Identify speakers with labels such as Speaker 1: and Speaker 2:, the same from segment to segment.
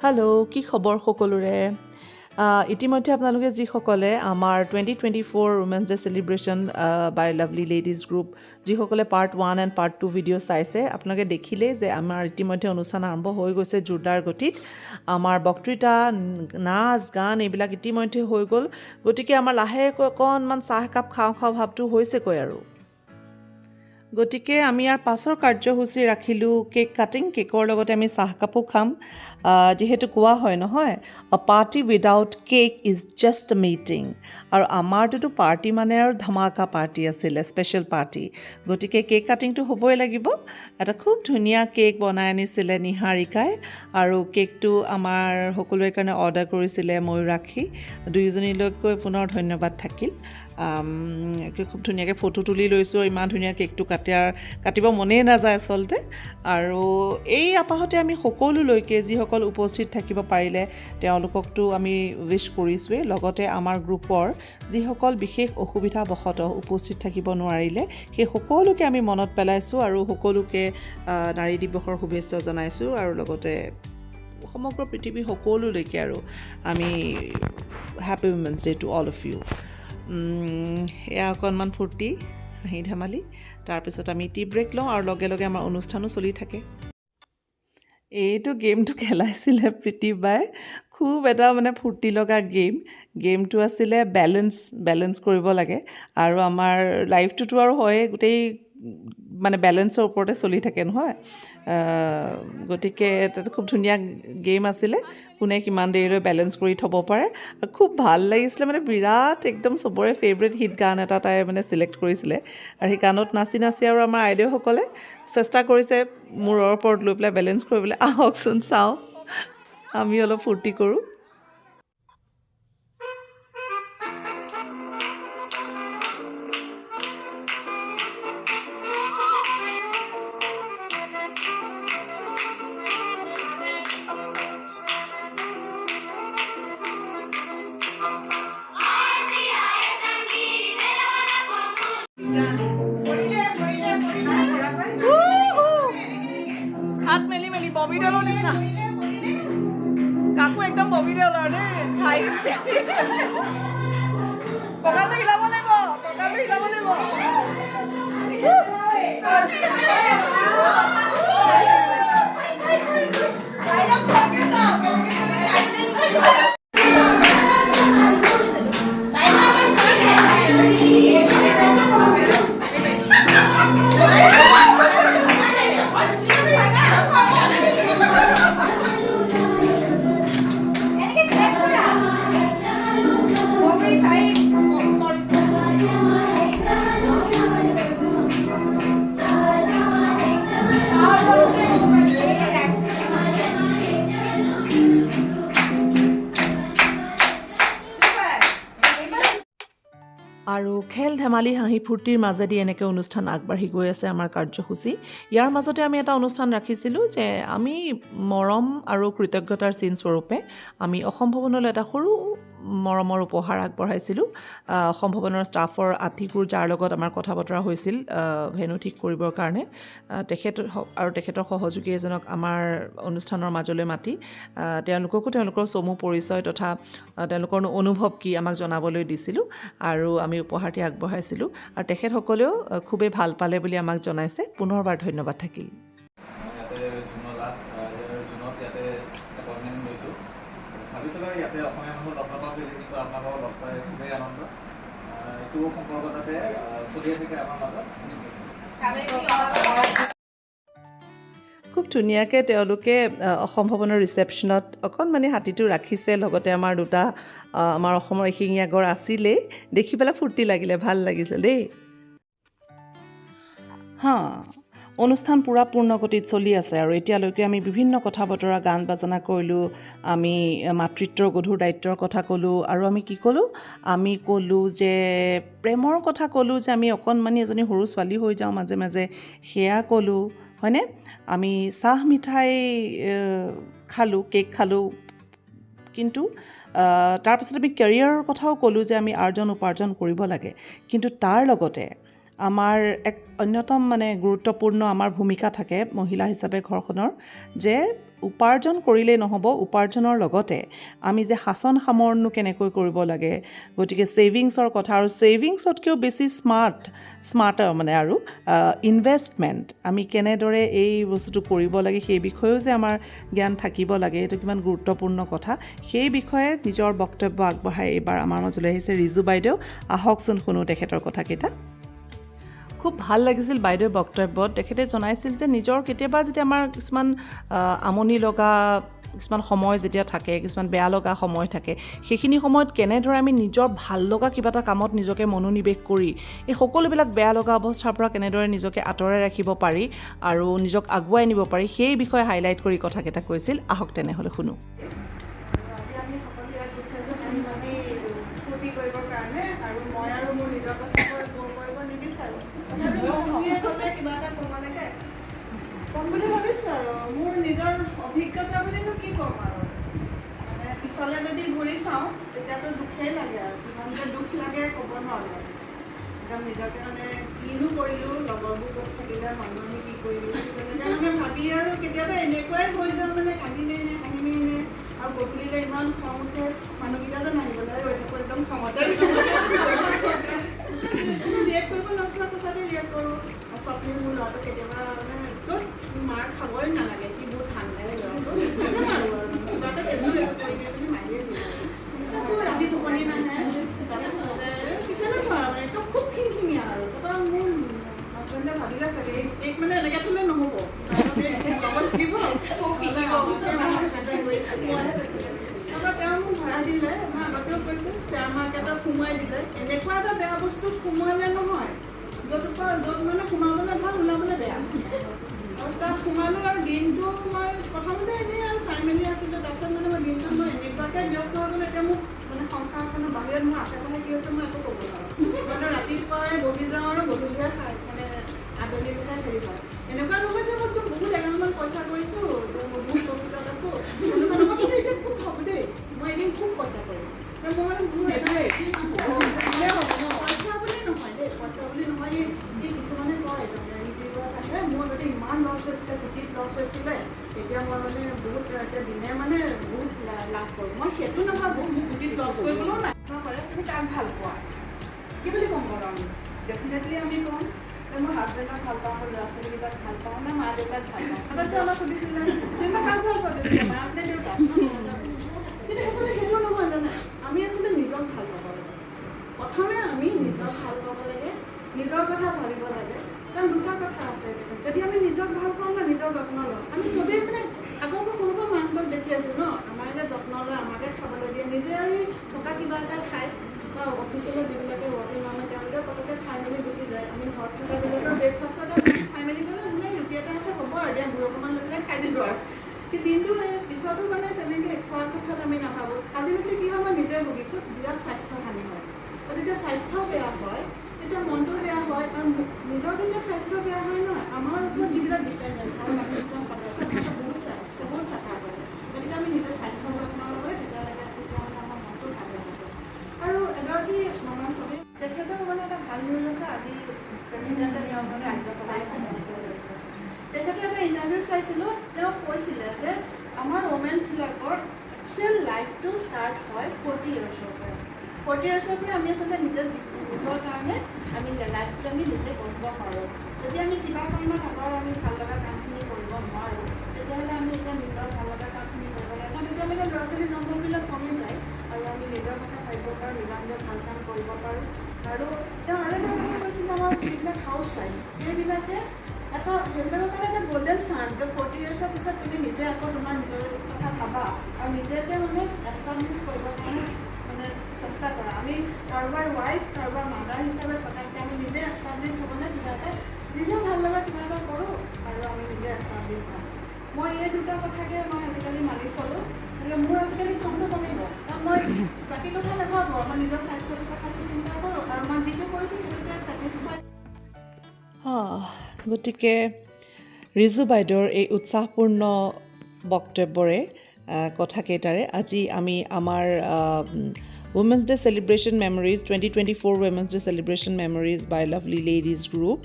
Speaker 1: Hello' কি খবৰ সকলোৰে ইতিমধ্যে আপোনালোকে যিসকলে আমাৰ 2024 ৱমেন্স ডে চেলিব্ৰেশ্যন বাই লাভলি লেডিজ গ্ৰুপ যিসকলে পাৰ্ট 1 এণ্ড পাৰ্ট 2 ভিডিঅ' চাইছে আপোনালোকে দেখিলেই যে আমাৰ ইতিমধ্যে অনুষ্ঠান আৰম্ভ হৈ গৈছে জোৰদাৰ গতিত আমাৰ বক্তৃতা নাচ গান এইবিলাক ইতিমধ্যে হৈ গ'ল গতিকে আমাৰ লাহেকৈ অকণমান চাহ একাপ খাওঁ ভাৱটো হৈছেকৈ আৰু গতিকে আমি ইয়াৰ পাছৰ কাৰ্যসূচী ৰাখিলোঁ কেক কাটিং কেকৰ লগতে আমি চাহকাপো খাম যিহেতু কোৱা হয় নহয় আ party without cake is just আ মিটিং আৰু আমাৰটোতো পাৰ্টি মানে আৰু ধামাকা পাৰ্টি আছিলে স্পেচিয়েল পাৰ্টি গতিকে কেক কাটিংটো হ'বই লাগিব এটা খুব ধুনীয়া কেক বনাই আনিছিলে নিহাৰিকাই আৰু কেকটো আমাৰ সকলোৰে কাৰণে অৰ্ডাৰ কৰিছিলে ময়ূৰাক্ষী দুয়োজনীলৈকৈ পুনৰ ধন্যবাদ থাকিল খুব ধুনীয়াকৈ ফটো তুলি লৈছোঁ আৰু ইমান ধুনীয়া কেকটো কাটিব মনেই নাযায় আচলতে আৰু এই আপাহতে আমি সকলোলৈকে যিসকল উপস্থিত থাকিব পাৰিলে তেওঁলোককতো আমি উইছ কৰিছোঁৱেই লগতে আমাৰ গ্ৰুপৰ যিসকল বিশেষ অসুবিধাবশতঃ উপস্থিত থাকিব নোৱাৰিলে সেই সকলোকে আমি মনত পেলাইছোঁ আৰু সকলোকে নাৰী দিৱসৰ শুভেচ্ছা জনাইছোঁ আৰু লগতে সমগ্ৰ পৃথিৱীৰ সকলোলৈকে আৰু আমি happy women's day to all of you এয়া অকণমান ফূৰ্তি হাঁহি ধেমালি তাৰপিছত আমি টি ব্ৰেক লওঁ আৰু লগে লগে আমাৰ অনুষ্ঠানো চলি থাকে এইটো গেমটো খেলাইছিলে প্ৰীতিবাই খুব এটা মানে ফূৰ্তি লগা গেমটো আছিলে বেলেঞ্চ কৰিব লাগে আৰু আমাৰ লাইফটোতো আৰু হয়ে গোটেই মানে বেলেঞ্চৰ ওপৰতে চলি থাকে নহয় গতিকে এটা খুব ধুনীয়া গেম আছিলে কোনে কিমান দেৰিলৈ বেলেঞ্চ কৰি থ'ব পাৰে আৰু খুব ভাল লাগিছিলে মানে বিৰাট একদম চবৰে ফেভৰেট হিট গান এটা তাই মানে ছিলেক্ট কৰিছিলে আৰু সেই গানত নাচি আৰু আমাৰ আইদেউসকলে চেষ্টা কৰিছে মূৰৰ ওপৰত লৈ পেলাই বেলেঞ্চ কৰিবলৈ আহকচোন চাওঁ আমি অলপ ফূৰ্তি কৰোঁ হাত মেলি ববি ডলৰ নিচিনা কাকো একদম ববি ডলৰ দেই ঠাই কঁকালটো হিলাব লাগিব আৰু খেল ধেমালি হাঁহি ফূৰ্তিৰ মাজেদি এনেকৈ অনুষ্ঠান আগবাঢ়ি গৈ আছে আমাৰ কাৰ্যসূচী ইয়াৰ মাজতে আমি এটা অনুষ্ঠান ৰাখিছিলোঁ যে আমি মৰম আৰু কৃতজ্ঞতাৰ চিন স্বৰূপে আমি অসম ভৱনলৈ এটা সৰু মৰমৰ উপহাৰ আগবঢ়াইছিলোঁ অসম ভৱনৰ ষ্টাফৰ আতিকুৰ যাৰ লগত আমাৰ কথা বতৰা হৈছিল ভেনু ঠিক কৰিবৰ কাৰণে তেখেতৰ সহযোগী এজনক আমাৰ অনুষ্ঠানৰ মাজলৈ মাতি তেওঁলোককো তেওঁলোকৰ চমু পৰিচয় তথা তেওঁলোকৰ অনুভৱ কি আমাক জনাবলৈ দিছিলোঁ আৰু আমি উপহাৰটি আগবঢ়াইছিলোঁ আৰু তেখেতসকলেও খুবেই ভাল পালে বুলি আমাক জনাইছে পুনৰবাৰ ধন্যবাদ থাকিল ভাবিছিলোঁ ইয়াতে অসমীয়া মানুহ লগ নাপাওঁ কিন্তু আপোনালোকক লগ পাই খুবেই আনন্দ এইটো সম্পৰ্ক যাতে চলিয়ে থাকে আমাৰ মাজত খুব ধুনীয়াকৈ তেওঁলোকে অসম ভৱনৰ ৰিচেপশ্যনত অকণমানি হাতীটো ৰাখিছে লগতে আমাৰ দুটা আমাৰ অসমৰ এশিঙীয়া গড় আছিলেই দেখি পেলাই ফূৰ্তি লাগিলে ভাল লাগিছে দেই অনুষ্ঠান পূৰা পূৰ্ণগতিত চলি আছে আৰু এতিয়ালৈকে আমি বিভিন্ন কথা বতৰা গান বাজনা কৰিলোঁ আমি মাতৃত্বৰ গধুৰ দায়িত্বৰ কথা ক'লোঁ আৰু আমি কি ক'লোঁ আমি ক'লোঁ যে প্ৰেমৰ কথা ক'লোঁ যে আমি অকণমানি এজনী সৰু ছোৱালী হৈ যাওঁ মাজে মাজে সেয়া ক'লোঁ হয়নে আমি চাহ মিঠাই খালোঁ কেক খালোঁ কিন্তু তাৰপিছত আমি কেৰিয়াৰৰ কথাও ক'লোঁ যে আমি উপাৰ্জন কৰিব লাগে কিন্তু তাৰ লগতে আমাৰ এক অন্যতম মানে গুৰুত্বপূৰ্ণ আমাৰ ভূমিকা থাকে মহিলা হিচাপে ঘৰখনৰ যে উপাৰ্জন কৰিলেই নহ'ব, উপাৰ্জনৰ লগতে আমি যে সাচন সামৰণনো কেনেকৈ কৰিব লাগে, গতিকে ছেভিংছৰ কথা আৰু ছেভিংছতকৈও বেছি স্মাৰ্টাৰ মানে আৰু ইনভেষ্টমেণ্ট আমি কেনেদৰে এই বস্তুটো কৰিব লাগে সেই বিষয়েও যে আমাৰ জ্ঞান থাকিব লাগে, এইটো কিমান গুৰুত্বপূৰ্ণ কথা। সেই বিষয়ে নিজৰ বক্তব্য আগবঢ়াই এইবাৰ আমাৰ মাজলৈ আহিছে ৰিজু বাইদেউ। আহকচোন শুনো তেখেতৰ কথাকেইটা। খুব ভাল লাগিছিল বাইদেউৰ বক্তব্যত। তেখেতে জনাইছিল যে নিজৰ কেতিয়াবা যেতিয়া আমাৰ কিছুমান আমনি লগা কিছুমান সময় যেতিয়া থাকে, কিছুমান বেয়া লগা সময় থাকে, সেইখিনি সময়ত কেনেদৰে আমি নিজৰ ভাল লগা কিবা এটা কামত নিজকে মনোনিৱেশ কৰি এই সকলোবিলাক বেয়া লগা অৱস্থাৰ পৰা কেনেদৰে নিজকে আঁতৰাই ৰাখিব পাৰি আৰু নিজক আগুৱাই নিব পাৰি, সেই বিষয়ে হাইলাইট কৰি কথাকেইটা কৈছিল। আহক তেনেহ'লে শুনো।
Speaker 2: ক'ম বুলি ভাবিছোঁ আৰু মোৰ নিজৰ অভিজ্ঞতা বুলিনো কি ক'ম আৰু মানে পিছলৈ যদি ঘূৰি চাওঁ তেতিয়াতো দুখেই লাগে আৰু কিমান যে দুখ লাগে ক'ব নোৱাৰোঁ। একদম নিজকে মানে কিনো কৰিলোঁ, লগৰবোৰ ক'ত থাকিলে, মানুহে কি কৰিলোঁ তেনেকৈ মানে ভাবি আৰু কেতিয়াবা এনেকুৱাই হৈ যাওঁ মানে কান্দিমেই নে আৰু গধূলিলৈ ইমান খং উঠে, মানুহকেইটা যে নাহিবলৈ ৰৈ থাকোঁ একদম খঙতে ৰিয়েক্ট কৰিব নথোৱা কথাতে ৰিয়েক্ট কৰোঁ। স্বপ্নী মোৰ ল'ৰাটো কেতিয়াবা মানে য'ত মাৰ খাবই নালাগে, সি বহুত ঠাণ্ডাই ল'ৰাটো কিবা এটা পেটটো মাৰিয়ে দিয়ে, ৰাতি টোপনি নাহে। তাৰপিছতে কেতিয়াবা মানে একদম খুব খিংখিঙীয়া আৰু তাৰপৰা মোৰ হাজবেণ্ডে ভাবিলে চাগে এইক মানে এনেকৈ থ'লে নহ'ব, তাৰপৰা তেওঁ মোক ভাড়া দিলে। মই আগতেও কৈছোঁ শ্বেয়াৰ মাৰ্কেটত সোমোৱাই দিলে। এনেকুৱা এটা বেয়া বস্তুত সোমোৱালে নহয় য'ত মানে সোমাবলৈ ভাল, ওলাবলৈ বেয়া। আৰু তাত সোমালোঁ আৰু দিনটো মই প্ৰথমতে এনেই আৰু চাই মেলি আছিলোঁ। তাৰপিছত মানে মই দিনটো মই এনেকুৱাকৈ ব্যস্ত হৈ গ'লোঁ, এতিয়া মোক মানে সংসাৰখনৰ বাহিৰত মোৰ আশে পাশে কি হৈছে মই একো ক'ব নোৱাৰোঁ। মানে ৰাতিপুৱাই বহি যাওঁ আৰু গধূলিহে খাই মানে আবেলিলৈহে হেৰি হয়। এনেকুৱা নহয় যে মই একদম বহুত এগালমান পইচা কৰিছোঁ, বহুত প্ৰফিটত আছোঁ, এনেকুৱা নহয়। কিন্তু এতিয়া খুব ভাবোঁ দেই, মই এদিন খুব পইচা কৰিম। মই মানে মোৰ এটাই পইচা বুলি নহয় দেই, পইচা বুলি নহয়। এই কিছুমানে কয় ইউটিউবত আহে মোৰ যদি ইমান লছ হৈছিলে, কোটিত লছ হৈছিলে, এতিয়া মই মানে বহুত এতিয়া দিনে মানে বহুত লাভ কৰোঁ। মই সেইটো নাভাবোঁ, মোক কোটিত লছ কৰিবলৈও নাখাব পাৰে। তুমি তাক ভাল পোৱা কি বুলি ক'ম বাৰু আমি? ডেফিনেটলি আমি ক'ম যে মোৰ হাজবেণ্ডক ভাল পাওঁ, মোৰ ল'ৰা ছোৱালীকেইটাক ভাল পাওঁ, নে মা দেউতাক ভাল পাওঁ। আগতে অলপ সুধিছিলে যেনিবা কাক ভাল পোৱা বেছিলে, মাক নে দেউতাক? কিন্তু আচলতে সেইটো নহয় জানে, আমি আচলতে নিজক ভাল পাব লাগে। প্ৰথমে আমি নিজক ভাল পাব লাগে, নিজৰ কথা ভাবিব লাগে। কাৰণ দুটা কথা আছে, যদি আমি নিজক ভাল পাওঁ ন, নিজৰ যত্ন লওঁ। আমি চবেই মানে আগৰ পৰা সৰুৰ পৰা মাহঁতক দেখি আছোঁ ন, আমাকে যত্ন লয়, আমাকে খাবলৈ দিয়ে, নিজে আৰু থকা কিবা এটা খায় বা অফিচলৈ যিবিলাকে ৱৰ্কিং মানুহ তেওঁলোকে পটককৈ খাই মেলি গুচি যায়। আমি ঘৰত থকাবিলাকৰ ব্ৰেকফাষ্টতে খাই মেলি গ'লে মানে ৰুটি এটা আছে হ'ব আৰু এতিয়া গুড় অকণমান লৈ পেলাই খাই দিলোঁ আৰু কিন্তু দিনটো পিছতো মানে তেনেকৈ খোৱাৰ ক্ষেত্ৰত আমি নাভাবোঁ। আল্টিমেটলি কি হয় মই নিজে ভুগিছোঁ, বিৰাট স্বাস্থ্যহানি হয়। আৰু যেতিয়া স্বাস্থ্য বেয়া হয় তেতিয়া মনটো বেয়া হয়, আৰু নিজৰ যেতিয়া স্বাস্থ্য বেয়া হয় নহয়, আমাৰ ওপৰত যিবিলাক ডিপেণ্ডেণ্ট ঘৰৰ মানুহজন সদস্য বহুত চাফা কৰে। গতিকে আমি নিজে স্বাস্থ্য যত্ন ল'বলৈ তেতিয়া মানে আমাৰ মনটো ভালে থাকে। আৰু এগৰাকী আমাৰ চবেই তেখেতৰ মানে এটা ভাল নিউজ আছে, আজি প্ৰেচিডেণ্টে তেওঁ মানে ৰাজ্যসভাত কৰিছে। তেখেতৰ এটা ইণ্টাৰভিউ চাইছিলোঁ, তেওঁ কৈছিলে যে আমাৰ ওমেন্সবিলাকৰ একচুৱেল লাইফটো ষ্টাৰ্ট হয় 40 ইয়াৰ্ছৰ পৰা। 40 ইয়াৰ্ছৰ পৰা আমি আচলতে নিজৰ কাৰণে আমি লাইফটো আমি নিজে কৰিব পাৰোঁ। যদি আমি কিবা কাৰণত আগৰ আমি ভাল লগা কামখিনি কৰিব নোৱাৰোঁ, তেতিয়াহ'লে আমি এতিয়া নিজৰ ভাল লগা কামখিনি কৰিব লাগে। কাৰণ তেতিয়ালৈকে ল'ৰা ছোৱালী জন্মবিলাক কমি যায় আৰু আমি নিজৰ কথা ভাবিব পাৰোঁ, নিজৰ ভাল কাম কৰিব পাৰোঁ। আৰু তেওঁ আৰু এটা কথা কৈছিল, আমাৰ যিবিলাক হাউচ ৱাইফ সেইবিলাকৰ কাৰণে এটা গল্ডেন চান্স যে 40 ইয়াৰ্ছৰ পিছত তুমি নিজে আকৌ তোমাৰ নিজৰ কথা ভাবা আৰু নিজকে মানে এষ্টাব্লিছ কৰিবৰ কাৰণে মানে চেষ্টা কৰা। আমি কাৰোবাৰ ৱাইফ, কাৰোবাৰ মাদাৰ হিচাপে পতাকৈ আমি নিজে এষ্টাব্লিছ হ'বলৈ কিবা এটা নিজে ভাল লগা কিবা এটা কৰোঁ আৰু আমি নিজে এষ্টাব্লিছ হওঁ। মই এই দুটা কথাকে মই আজিকালি মানি চলোঁ। গতিকে মোৰ আজিকালি খংটো কমিব, কাৰণ মই বাকী কথা নাভাবোঁ, মই নিজৰ স্বাস্থ্যটোৰ কথাটো চিন্তা কৰোঁ আৰু মই যিটো কৰিছোঁ সেইটোতে ছেটিছফাইড।
Speaker 1: গতিকে ৰিজু বাইদেউৰ এই উৎসাহপূৰ্ণ বক্তব্যৰে কথাকেইটাৰে আজি আমি আমাৰ Women's Day Celebration Memories 2024 Women's Day Celebration Memories by Lovely Ladies Group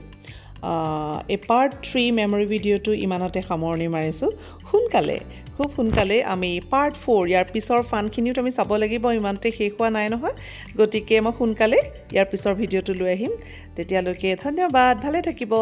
Speaker 1: এই পাৰ্ট 3 মেমৰি ভিডিঅ'টো ইমানতে সামৰণি মাৰিছোঁ। সোনকালে খুব সোনকালে আমি পাৰ্ট 4 ইয়াৰ পিছৰ ফানখিনিও আমি চাব লাগিব ইমানতে শেষ হোৱা নাই নহয় গতিকে মই সোনকালে ইয়াৰ পিছৰ ভিডিঅ'টো লৈ আহিম তেতিয়ালৈকে ধন্যবাদ ভালে থাকিব